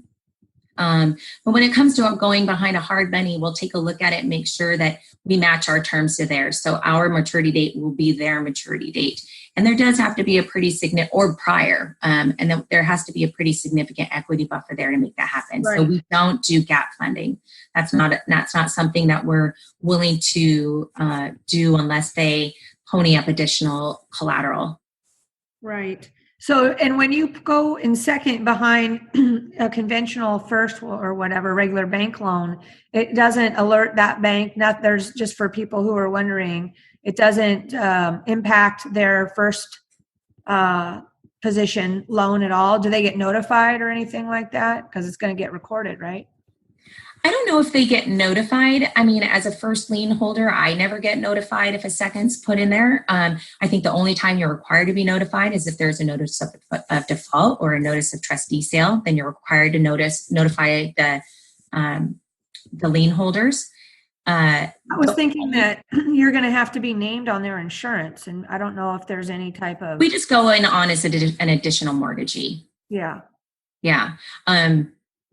But when it comes to going behind a hard money, we'll take a look at it and make sure that we match our terms to theirs. So our maturity date will be their maturity date. And there does have to be a pretty significant, or prior, and then there has to be a pretty significant equity buffer there to make that happen. Right. So we don't do gap funding. That's not something that we're willing to do unless they pony up additional collateral. Right. So, and when you go in second behind a conventional first or whatever, regular bank loan, it doesn't alert that bank. There's just for people who are wondering, it doesn't impact their first position loan at all. Do they get notified or anything like that? Because it's going to get recorded, right? I don't know if they get notified. I mean, as a first lien holder, I never get notified if a second's put in there. I think the only time you're required to be notified is if there's a notice of default or a notice of trustee sale. Then you're required to notify the lien holders. I was thinking that you're going to have to be named on their insurance, and I don't know if there's any type of. We just go in on as an additional mortgagee. Yeah. Yeah.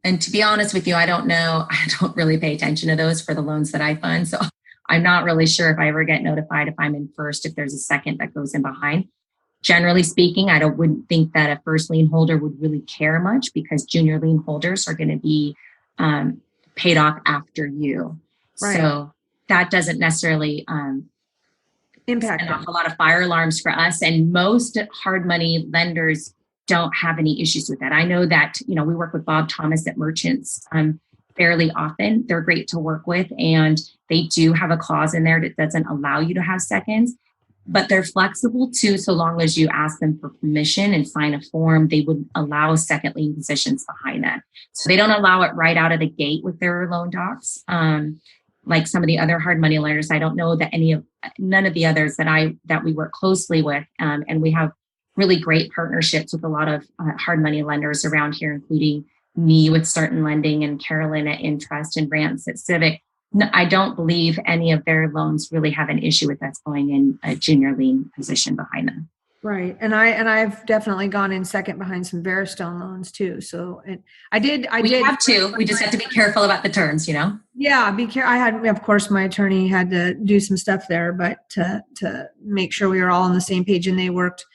And to be honest with you, I don't know. I don't really pay attention to those for the loans that I fund. So I'm not really sure if I ever get notified if I'm in first, if there's a second that goes in behind. Generally speaking, wouldn't think that a first lien holder would really care much because junior lien holders are going to be paid off after you. Right. So that doesn't necessarily impact off a lot of fire alarms for us. And most hard money lenders don't have any issues with that. I know that, we work with Bob Thomas at Merchants fairly often. They're great to work with, and they do have a clause in there that doesn't allow you to have seconds, but they're flexible too. So long as you ask them for permission and sign a form, they would allow second lien positions behind that. So they don't allow it right out of the gate with their loan docs. Like some of the other hard money lenders, I don't know that none of the others that we work closely with, and we have really great partnerships with a lot of hard money lenders around here, including me with Startin Lending and Carolyn at Intrust and Rance at Civic. No, I don't believe any of their loans really have an issue with us going in a junior lien position behind them. Right. And I've definitely gone in second behind some Veristone loans too. So I did. We have too. We just have to be careful about the terms, Yeah, be careful. I had, of course, my attorney had to do some stuff there, but to make sure we were all on the same page, and they worked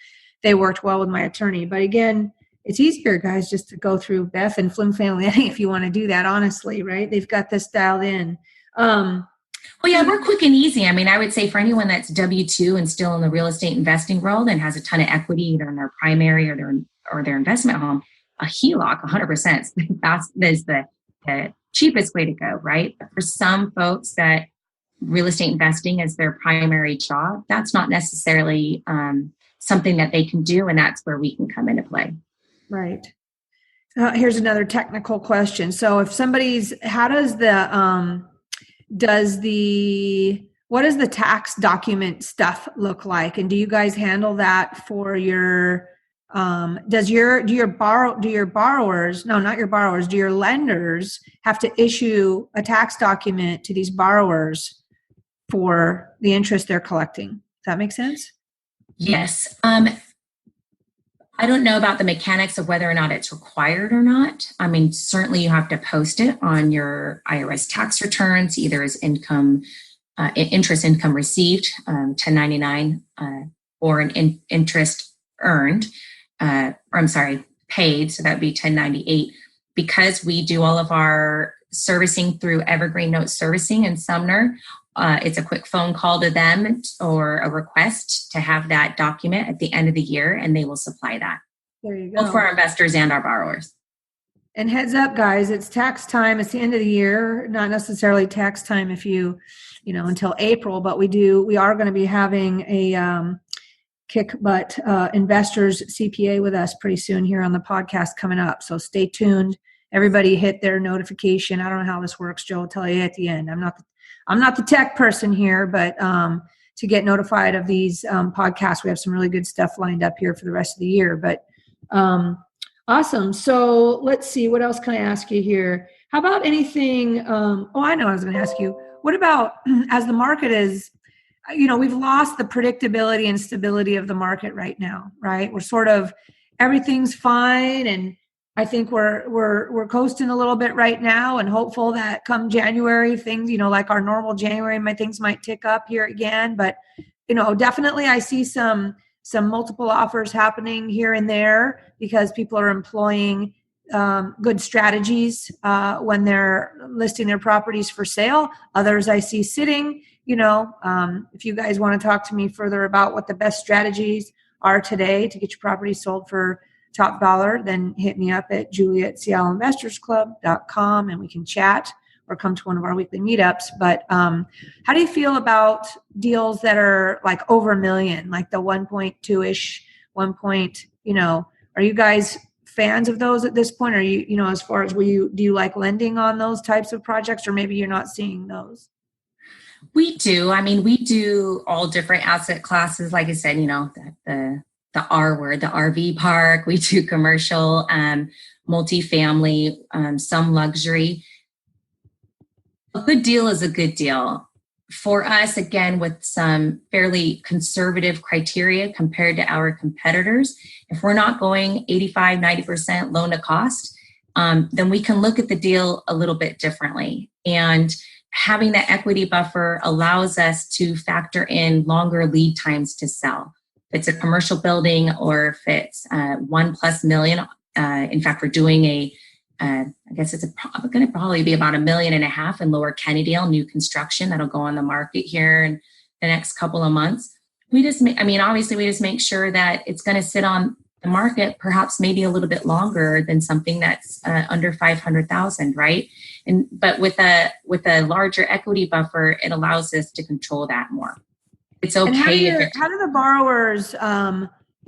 well with my attorney. But again, it's easier, guys, just to go through Beth and Flynn Family if you want to do that, honestly, right? They've got this dialed in. Well, yeah, we're quick and easy. I mean, I would say for anyone that's W-2 and still in the real estate investing world and has a ton of equity, either in their primary or their investment home, a HELOC, 100%, that is the cheapest way to go, right? But for some folks that real estate investing is their primary job, that's not necessarily something that they can do, and that's where we can come into play. Right. Here's another technical question. So if what does the tax document stuff look like? And do you guys handle that for your, do your lenders have to issue a tax document to these borrowers for the interest they're collecting? Does that make sense? Yes. I don't know about the mechanics of whether or not it's required or not. I mean, certainly you have to post it on your IRS tax returns, either as interest income received, 1099, or an interest earned, paid. So that'd be 1098. Because we do all of our servicing through Evergreen Note Servicing in Sumner, it's a quick phone call to them or a request to have that document at the end of the year, and they will supply that. There you go. Both for our investors and our borrowers. And heads up, guys, it's tax time. It's the end of the year, not necessarily tax time if you until April, but we are going to be having a kick butt investors CPA with us pretty soon here on the podcast coming up. So stay tuned. Everybody hit their notification. I don't know how this works, Joe. I'll tell you at the end. I'm not the tech person here, but to get notified of these podcasts, we have some really good stuff lined up here for the rest of the year. But awesome. So let's see. What else can I ask you here? How about anything? I know I was going to ask you. What about as the market is, we've lost the predictability and stability of the market right now, right? We're sort of, everything's fine, and I think we're coasting a little bit right now, and hopeful that come January, things, like our normal January, things might tick up here again. But, definitely I see some multiple offers happening here and there because people are employing good strategies when they're listing their properties for sale. Others I see sitting. If you guys want to talk to me further about what the best strategies are today to get your property sold for top dollar, then hit me up at julie@seattleinvestorsclub.com and we can chat or come to one of our weekly meetups. But how do you feel about deals that are like over $1 million, like the 1.2-ish, are you guys fans of those at this point? Are you know, as far as do you like lending on those types of projects, or maybe you're not seeing those? We do. I mean, we do all different asset classes. Like I said, you know, the R word, the RV park. We do commercial, multifamily, some luxury. A good deal is a good deal. For us, again, with some fairly conservative criteria compared to our competitors, if we're not going 85, 90% loan to cost, then we can look at the deal a little bit differently. And having that equity buffer allows us to factor in longer lead times to sell. If it's a commercial building or if it's $1+ million, in fact, we're doing I guess it's going to probably be about $1.5 million in Lower Kennedale, new construction that'll go on the market here in the next couple of months. Obviously we just make sure that it's going to sit on the market, perhaps maybe a little bit longer than something that's under 500,000, right? But with a larger equity buffer, it allows us to control that more. It's okay. How do the borrowers,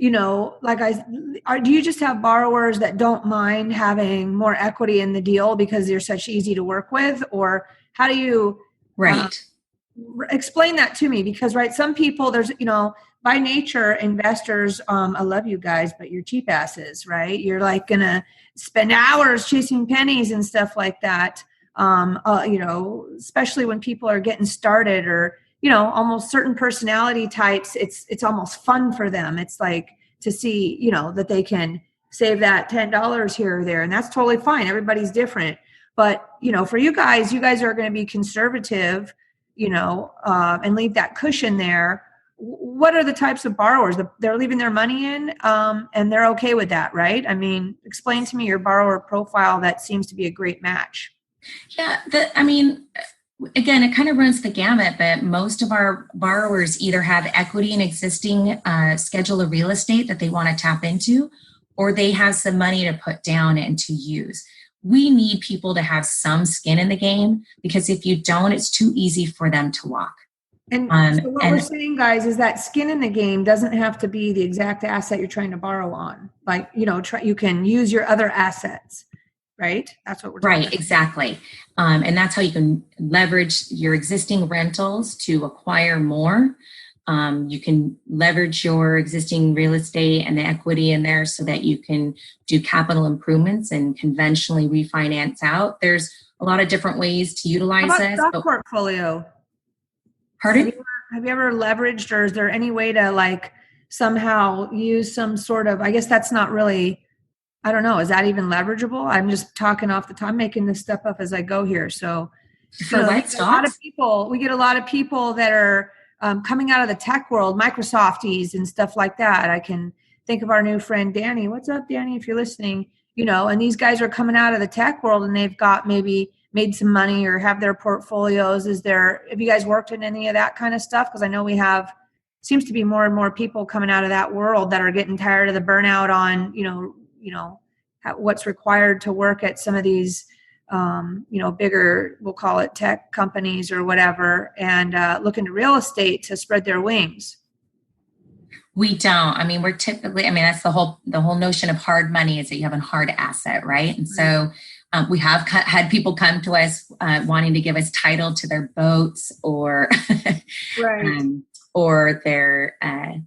you know, do you just have borrowers that don't mind having more equity in the deal because they're such easy to work with? Or how do you explain that to me? Because, right, some people, there's, you know, by nature, investors, I love you guys, but you're cheap asses, right? You're like going to spend hours chasing pennies and stuff like that. You know, especially when people are getting started, or, you know, almost certain personality types, it's almost fun for them. It's like to see, you know, that they can save that $10 here or there, and that's totally fine. Everybody's different. But, you know, for you guys are going to be conservative, you know, and leave that cushion there. What are the types of borrowers that they're leaving their money in, and they're okay with that, right? I mean, explain to me your borrower profile that seems to be a great match. Yeah, again, it kind of runs the gamut, but most of our borrowers either have equity in existing schedule of real estate that they want to tap into, or they have some money to put down and to use. We need people to have some skin in the game, because if you don't, it's too easy for them to walk. And so what we're saying, guys, is that skin in the game doesn't have to be the exact asset you're trying to borrow on. Like, you know, you can use your other assets. Right? That's what we're talking about. Exactly. And that's how you can leverage your existing rentals to acquire more. You can leverage your existing real estate and the equity in there so that you can do capital improvements and conventionally refinance out. There's a lot of different ways to utilize this. Stock portfolio. Pardon? Have you ever leveraged, or is there any way to like somehow use some sort of, I guess that's not really, I don't know. Is that even leverageable? I'm just talking off the top, making this stuff up as I go here. So, for what stocks? We get a lot of people that are coming out of the tech world, Microsofties and stuff like that. I can think of our new friend, Danny. What's up, Danny? If you're listening, you know, and these guys are coming out of the tech world and they've got maybe made some money or have their portfolios. Have you guys worked in any of that kind of stuff? Because I know seems to be more and more people coming out of that world that are getting tired of the burnout on, you know, what's required to work at some of these, you know, bigger, we'll call it tech companies or whatever, and look into real estate to spread their wings. We don't. I mean, we're typically, that's the whole notion of hard money, is that you have a hard asset, right? And so we have had people come to us wanting to give us title to their boats or, right. Or their, I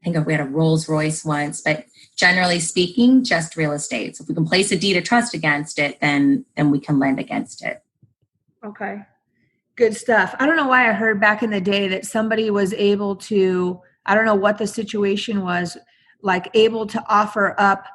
think we had a Rolls Royce once, but generally speaking, just real estate. So if we can place a deed of trust against it, then we can lend against it. Okay. Good stuff. I don't know why I heard back in the day that somebody was able to, I don't know what the situation was, like able to offer up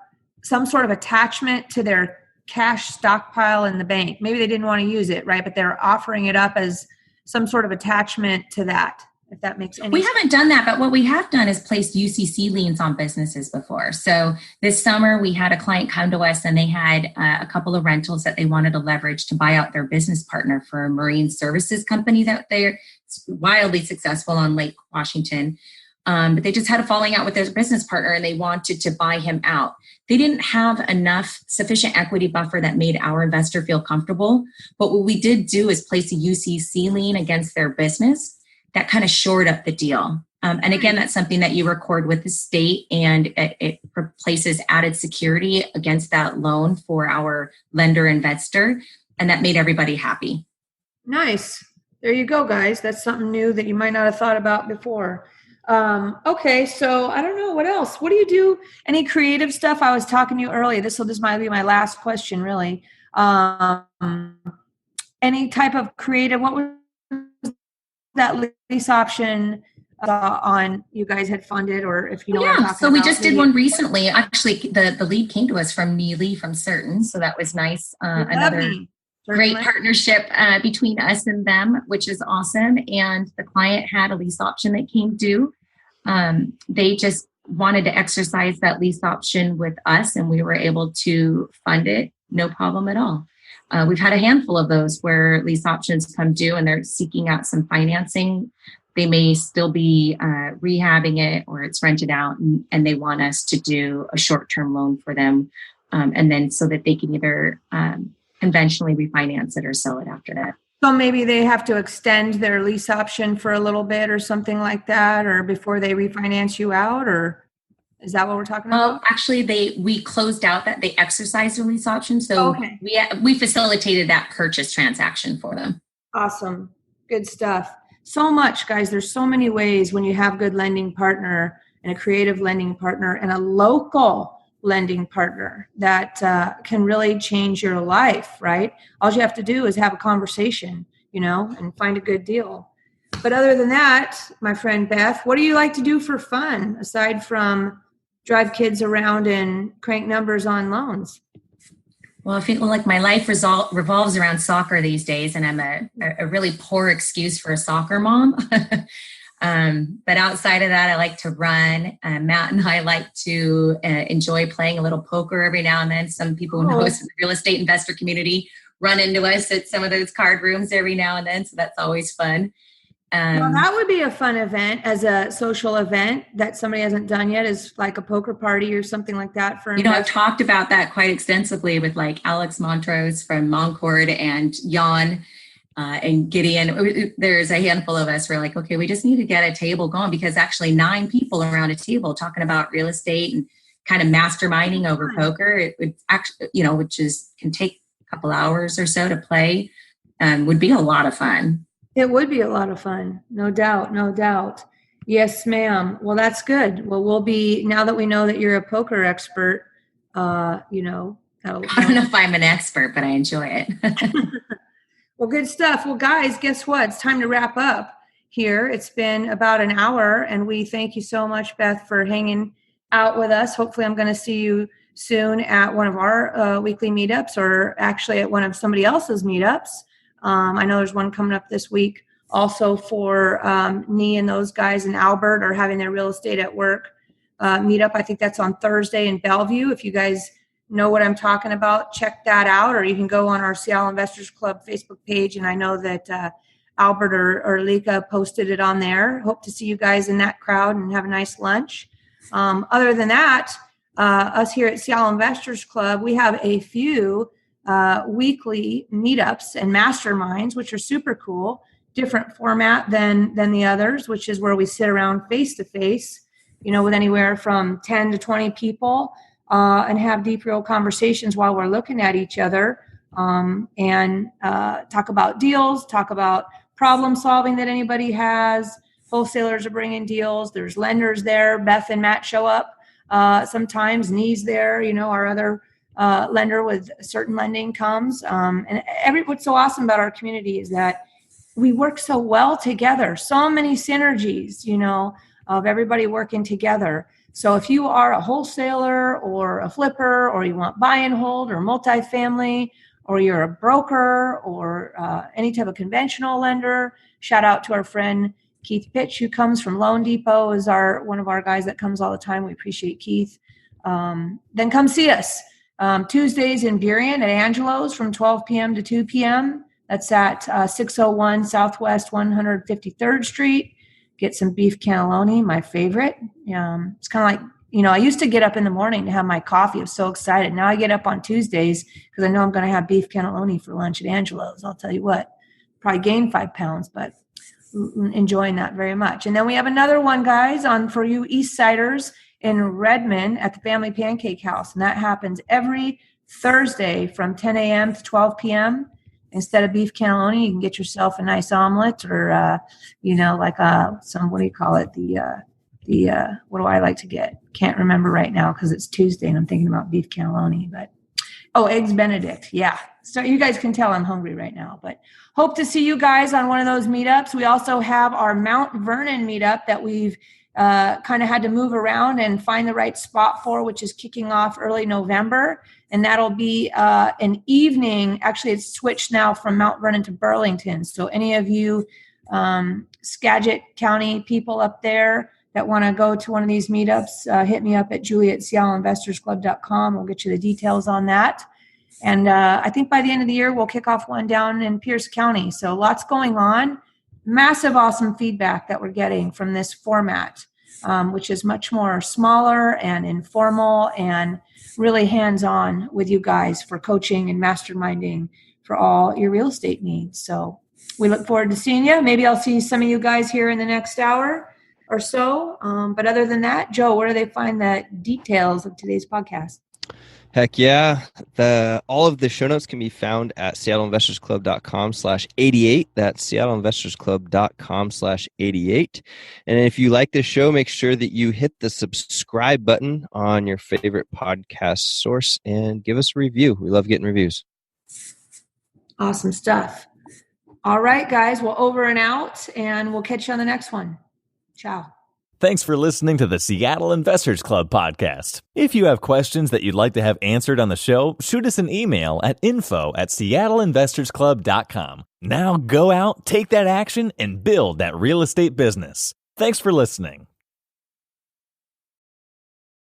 some sort of attachment to their cash stockpile in the bank. Maybe they didn't want to use it, right? But they're offering it up as some sort of attachment to that. If that makes any sense. We haven't done that, but what we have done is placed UCC liens on businesses before. So this summer we had a client come to us and they had a couple of rentals that they wanted to leverage to buy out their business partner for a marine services company that they're wildly successful on Lake Washington. But they just had a falling out with their business partner and they wanted to buy him out. They didn't have enough sufficient equity buffer that made our investor feel comfortable. But what we did do is place a UCC lien against their business. That kind of shored up the deal. And again, that's something that you record with the state, and it places added security against that loan for our lender investor. And that made everybody happy. Nice. There you go, guys. That's something new that you might not have thought about before. Okay, so I don't know what else. What do you do? Any creative stuff? I was talking to you earlier. This might be my last question, really. Any type of creative? What was that lease option on you guys had funded, or if you know what I'm talking so about? we just did one recently. Actually, the lead came to us from Neely from Certain, so that was nice. Another great partnership between us and them, which is awesome. And the client had a lease option that came due. They just wanted to exercise that lease option with us, and we were able to fund it, no problem at all. We've had a handful of those where lease options come due and they're seeking out some financing. They may still be rehabbing it, or it's rented out, and they want us to do a short-term loan for them. And then so that they can either conventionally refinance it or sell it after that. So maybe they have to extend their lease option for a little bit or something like that, or before they refinance you out, or is that what we're talking about? Well, actually, we closed out that they exercised their lease option. So we facilitated that purchase transaction for them. Awesome. Good stuff. So much, guys. There's so many ways when you have good lending partner and a creative lending partner and a local lending partner that can really change your life, right? All you have to do is have a conversation, and find a good deal. But other than that, my friend Beth, what do you like to do for fun aside from drive kids around and crank numbers on loans? Well, I feel like my life revolves around soccer these days, and I'm a really poor excuse for a soccer mom. But outside of that, I like to run. Matt and I like to enjoy playing a little poker every now and then. Some people who know us in the real estate investor community run into us at some of those card rooms every now and then. So that's always fun. Well, that would be a fun event as a social event that somebody hasn't done yet, is like a poker party or something like that. I've talked about that quite extensively with like Alex Montrose from Moncord and Jan and Gideon. There's a handful of us. We're like, okay, we just need to get a table going, because actually 9 people around a table talking about real estate and kind of masterminding over poker. It would actually, which can take a couple hours or so to play, would be a lot of fun. It would be a lot of fun. No doubt. No doubt. Yes, ma'am. Well, that's good. Well, now that we know that you're a poker expert, I don't know if I'm an expert, but I enjoy it. Well, good stuff. Well, guys, guess what? It's time to wrap up here. It's been about an hour, and we thank you so much, Beth, for hanging out with us. Hopefully I'm going to see you soon at one of our weekly meetups, or actually at one of somebody else's meetups. I know there's one coming up this week also for me and those guys in Albert are having their real estate at work meetup. I think that's on Thursday in Bellevue. If you guys know what I'm talking about, check that out, or you can go on our Seattle Investors Club Facebook page. And I know that Albert or Lika posted it on there. Hope to see you guys in that crowd and have a nice lunch. Other than that, us here at Seattle Investors Club, we have a few weekly meetups and masterminds, which are super cool, different format than the others, which is where we sit around face to face, with anywhere from 10 to 20 people, and have deep, real conversations while we're looking at each other, and talk about deals, talk about problem solving that anybody has. Wholesalers are bringing deals. There's lenders there. Beth and Matt show up sometimes. Nee's there, our other lender with certain lending comes. And what's so awesome about our community is that we work so well together. So many synergies, of everybody working together. So if you are a wholesaler or a flipper, or you want buy and hold or multifamily, or you're a broker or any type of conventional lender, shout out to our friend Keith Pitch, who comes from Loan Depot, is one of our guys that comes all the time. We appreciate Keith. Then come see us. Tuesdays in Burien at Angelo's from 12 p.m. to 2 p.m. That's at 601 Southwest 153rd Street. Get some beef cannelloni, my favorite. It's kind of like, I used to get up in the morning to have my coffee. I was so excited. Now I get up on Tuesdays because I know I'm going to have beef cannelloni for lunch at Angelo's. I'll tell you what, probably gain 5 pounds, but enjoying that very much. And then we have another one, guys, on for you East Siders in Redmond at the Family Pancake House. And that happens every Thursday from 10 a.m. to 12 p.m. Instead of beef cannelloni, you can get yourself a nice omelet or, like what do you call it? What do I like to get? Can't remember right now because it's Tuesday and I'm thinking about beef cannelloni, but Eggs Benedict. Yeah. So you guys can tell I'm hungry right now, but hope to see you guys on one of those meetups. We also have our Mount Vernon meetup that we've kind of had to move around and find the right spot for, which is kicking off early November. And that'll be an evening. Actually, it's switched now from Mount Vernon to Burlington. So any of you Skagit County people up there that want to go to one of these meetups, hit me up at julie@seattleiinvestorsclub.com. We'll get you the details on that. And I think by the end of the year, we'll kick off one down in Pierce County. So lots going on. Massive, awesome feedback that we're getting from this format, which is much more smaller and informal and really hands-on with you guys for coaching and masterminding for all your real estate needs. So we look forward to seeing you. Maybe I'll see some of you guys here in the next hour or so. But other than that, Joe, where do they find the details of today's podcast? Heck yeah. All of the show notes can be found at seattleinvestorsclub.com/88. That's seattleinvestorsclub.com/88. And if you like this show, make sure that you hit the subscribe button on your favorite podcast source and give us a review. We love getting reviews. Awesome stuff. All right, guys. Well, over and out, and we'll catch you on the next one. Ciao. Thanks for listening to the Seattle Investors Club podcast. If you have questions that you'd like to have answered on the show, shoot us an email at info@seattleinvestorsclub.com. Now go out, take that action, and build that real estate business. Thanks for listening.